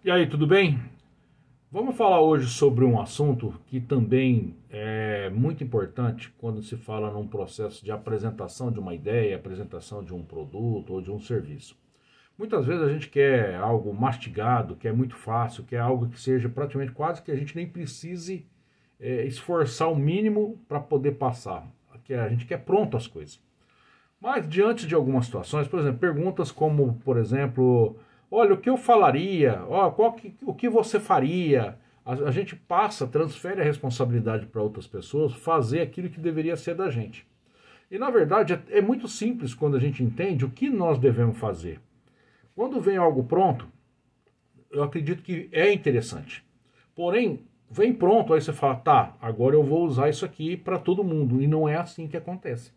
E aí, tudo bem? Vamos falar hoje sobre um assunto que também é muito importante quando se fala num processo de apresentação de uma ideia, apresentação de um produto ou de um serviço. Muitas vezes a gente quer algo mastigado, que é muito fácil, quer algo que seja praticamente quase que a gente nem precise esforçar o mínimo para poder passar. Que a gente quer pronto as coisas. Mas diante de algumas situações, por exemplo, perguntas como, por exemplo, olha, o que eu falaria? Ó, o que você faria? A gente passa, transfere a responsabilidade para outras pessoas fazer aquilo que deveria ser da gente. E na verdade é muito simples quando a gente entende o que nós devemos fazer. Quando vem algo pronto, eu acredito que é interessante. Porém, vem pronto, aí você fala, tá, agora eu vou usar isso aqui para todo mundo. E não é assim que acontece.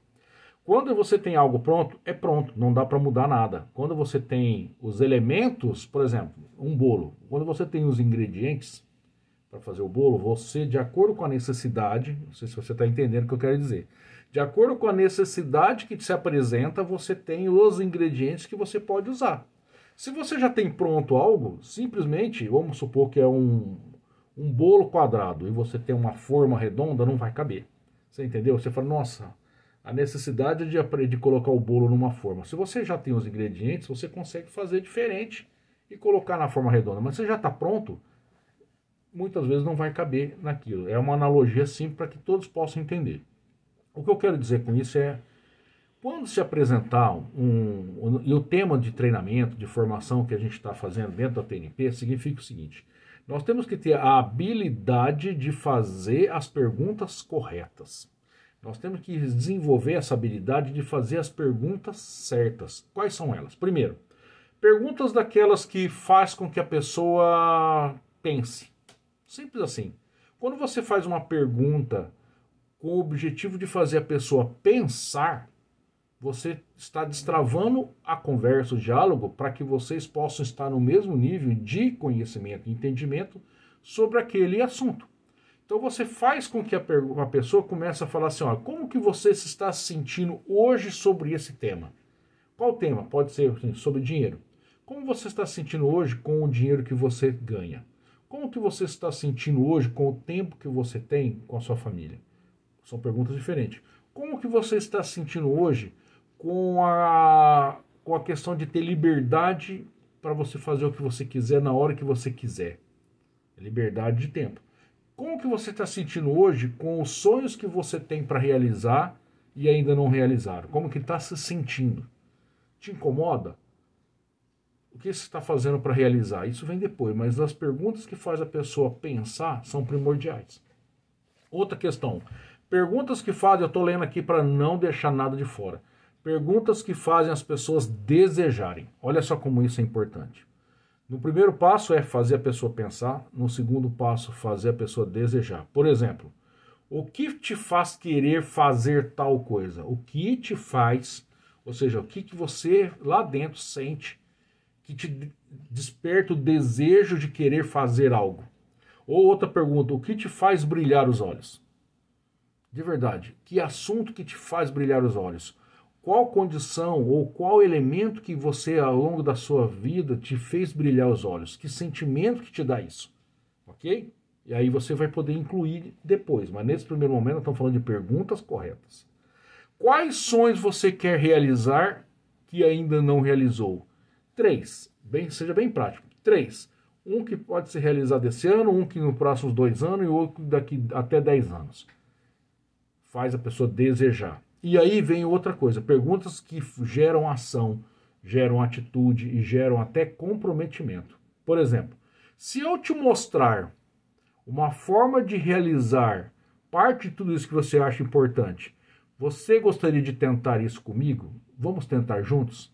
Quando você tem algo pronto, é pronto, não dá para mudar nada. Quando você tem os elementos, por exemplo, um bolo, quando você tem os ingredientes para fazer o bolo, você, de acordo com a necessidade, não sei se você está entendendo o que eu quero dizer, de acordo com a necessidade que se apresenta, você tem os ingredientes que você pode usar. Se você já tem pronto algo, simplesmente, vamos supor que é um bolo quadrado e você tem uma forma redonda, não vai caber. Você entendeu? Você fala, nossa, a necessidade de colocar o bolo numa forma. Se você já tem os ingredientes, você consegue fazer diferente e colocar na forma redonda. Mas se já está pronto, muitas vezes não vai caber naquilo. É uma analogia simples para que todos possam entender. O que eu quero dizer com isso é, quando se apresentar e o tema de treinamento, de formação que a gente está fazendo dentro da TNP, significa o seguinte, nós temos que ter a habilidade de fazer as perguntas corretas. Nós temos que desenvolver essa habilidade de fazer as perguntas certas. Quais são elas? Primeiro, perguntas daquelas que faz com que a pessoa pense. Simples assim. Quando você faz uma pergunta com o objetivo de fazer a pessoa pensar, você está destravando a conversa, o diálogo, para que vocês possam estar no mesmo nível de conhecimento e entendimento sobre aquele assunto. Então você faz com que a pessoa comece a falar assim, ó, como que você se está sentindo hoje sobre esse tema? Qual tema? Pode ser assim, sobre dinheiro. Como você está se sentindo hoje com o dinheiro que você ganha? Como que você está se sentindo hoje com o tempo que você tem com a sua família? São perguntas diferentes. Como que você está se sentindo hoje com a questão de ter liberdade para você fazer o que você quiser na hora que você quiser? Liberdade de tempo. Como que você está se sentindo hoje com os sonhos que você tem para realizar e ainda não realizaram? Como que está se sentindo? Te incomoda? O que você está fazendo para realizar? Isso vem depois, mas as perguntas que faz a pessoa pensar são primordiais. Outra questão. Perguntas que fazem, eu estou lendo aqui para não deixar nada de fora. Perguntas que fazem as pessoas desejarem. Olha só como isso é importante. No primeiro passo é fazer a pessoa pensar, no segundo passo fazer a pessoa desejar. Por exemplo, o que te faz querer fazer tal coisa? O que te faz, ou seja, o que você lá dentro sente que te desperta o desejo de querer fazer algo? Ou outra pergunta, o que te faz brilhar os olhos? De verdade, que assunto que te faz brilhar os olhos? Qual condição ou qual elemento que você ao longo da sua vida te fez brilhar os olhos? Que sentimento que te dá isso? Ok? E aí você vai poder incluir depois, mas nesse primeiro momento nós estamos falando de perguntas corretas. Quais sonhos você quer realizar que ainda não realizou? 3. Seja bem prático. 3. Um que pode ser realizado esse ano, um que nos próximos 2 anos e outro daqui até 10 anos. Faz a pessoa desejar. E aí vem outra coisa, perguntas que geram ação, geram atitude e geram até comprometimento. Por exemplo, se eu te mostrar uma forma de realizar parte de tudo isso que você acha importante, você gostaria de tentar isso comigo? Vamos tentar juntos?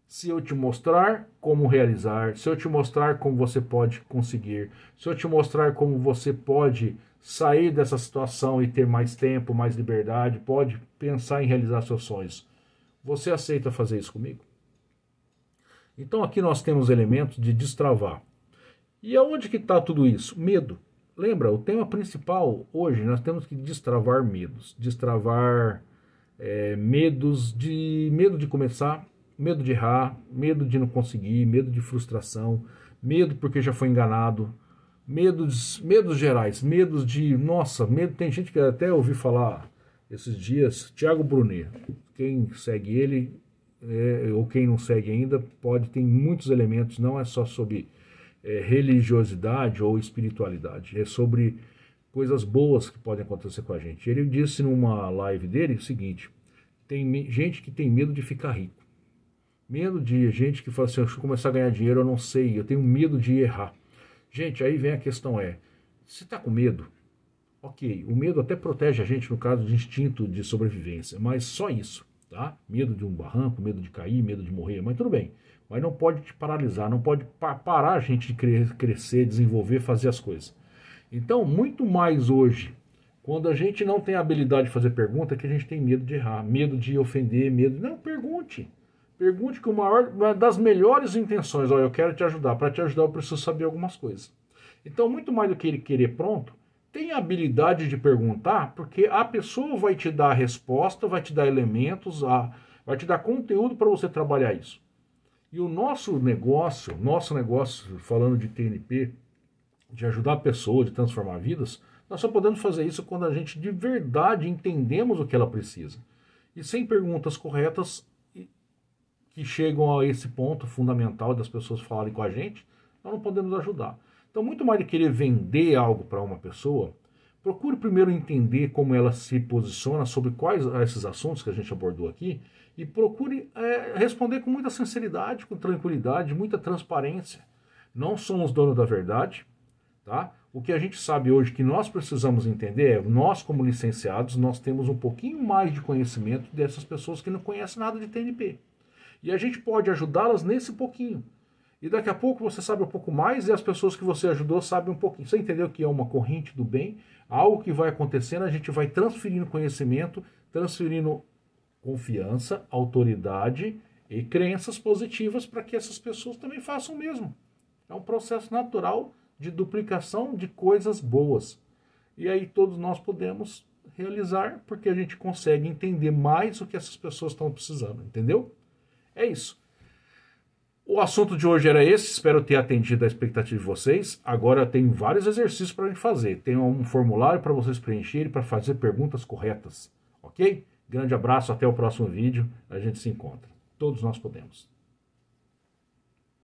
Se eu te mostrar como realizar, se eu te mostrar como você pode conseguir, se eu te mostrar como você pode sair dessa situação e ter mais tempo, mais liberdade, pode pensar em realizar seus sonhos, você aceita fazer isso comigo? Então aqui nós temos elementos de destravar. E aonde que está tudo isso? Medo. Lembra, o tema principal hoje, nós temos que destravar medos. Destravar medo de começar, medo de errar, medo de não conseguir, medo de frustração, medo porque já foi enganado, medos gerais, medos de, nossa, medo, tem gente que até ouvi falar esses dias, Thiago Brunet, quem segue ele, ou quem não segue ainda, tem muitos elementos, não é só sobre religiosidade ou espiritualidade, é sobre coisas boas que podem acontecer com a gente. Ele disse numa live dele o seguinte: tem gente que tem medo de ficar rico, medo de gente que fala assim, deixa eu começar a ganhar dinheiro, eu não sei, eu tenho medo de errar. Gente, aí vem a questão você está com medo? Ok, o medo até protege a gente no caso de instinto de sobrevivência, mas só isso, tá? Medo de um barranco, medo de cair, medo de morrer, mas tudo bem. Mas não pode te paralisar, não pode parar a gente de crescer, desenvolver, fazer as coisas. Então, muito mais hoje, quando a gente não tem a habilidade de fazer pergunta, que a gente tem medo de errar, medo de ofender, medo... Não, pergunte. Pergunte com uma das melhores intenções. Olha, eu quero te ajudar. Para te ajudar eu preciso saber algumas coisas. Então, muito mais do que ele querer pronto, tenha a habilidade de perguntar, porque a pessoa vai te dar a resposta, vai te dar elementos, vai te dar conteúdo para você trabalhar isso. E o nosso negócio, falando de TNP, de ajudar a pessoa, de transformar vidas, nós só podemos fazer isso quando a gente de verdade entendemos o que ela precisa. E sem perguntas corretas que chegam a esse ponto fundamental das pessoas falarem com a gente, nós não podemos ajudar. Então, muito mais de querer vender algo para uma pessoa, procure primeiro entender como ela se posiciona sobre quais esses assuntos que a gente abordou aqui e procure responder com muita sinceridade, com tranquilidade, muita transparência. Não somos donos da verdade, tá? O que a gente sabe hoje que nós precisamos entender nós como licenciados, nós temos um pouquinho mais de conhecimento dessas pessoas que não conhecem nada de TNP. E a gente pode ajudá-las nesse pouquinho. E daqui a pouco você sabe um pouco mais e as pessoas que você ajudou sabem um pouquinho. Você entendeu que é uma corrente do bem, algo que vai acontecendo, a gente vai transferindo conhecimento, transferindo confiança, autoridade e crenças positivas para que essas pessoas também façam o mesmo. É um processo natural de duplicação de coisas boas. E aí todos nós podemos realizar porque a gente consegue entender mais o que essas pessoas estão precisando, entendeu? É isso. O assunto de hoje era esse, espero ter atendido a expectativa de vocês. Agora tem vários exercícios para a gente fazer. Tem um formulário para vocês preencherem para fazer perguntas corretas, ok? Grande abraço, até o próximo vídeo, a gente se encontra. Todos nós podemos.